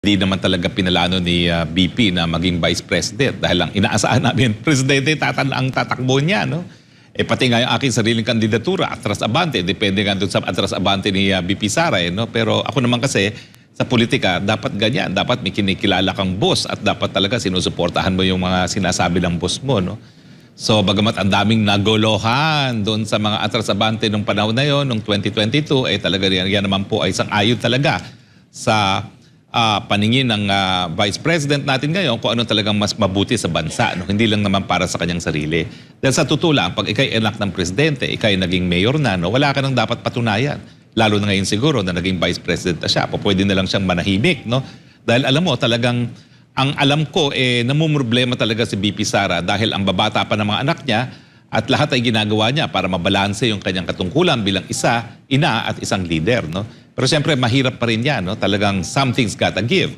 Hindi naman talaga pinalano ni BP na maging Vice President dahil ang inaasahan namin, Presidente ang tatakbo niya, no? Pati nga yung aking sariling kandidatura, atras abante, depende nga doon sa atras abante ni BP Sara, no? Pero ako naman kasi, sa politika, dapat ganyan. Dapat may kinikilala kang boss at dapat talaga sinusuportahan mo yung mga sinasabi ng boss mo, no? So, bagamat ang daming nagolohan doon sa mga atras abante nung panahon na yon, nung 2022, talaga yan naman po ay isang ayon talaga sa paningin ng Vice President natin ngayon kung ano talagang mas mabuti sa bansa, no? Hindi lang naman para sa kanyang sarili. Dahil sa totoo lang, pag ikay anak ng Presidente, ikay naging mayor na, no? Wala ka nang dapat patunayan. Lalo na ngayon siguro na naging Vice President na siya. Pwede na lang siyang manahimik, no? Dahil alam mo, talagang, ang alam ko, namumroblema talaga si BP Sara dahil ang babata pa ng mga anak niya at lahat ay ginagawa niya para mabalanse yung kanyang katungkulan bilang ina at isang leader, no? Pero siyempre, mahirap pa rin yan, no? Talagang something's gotta give.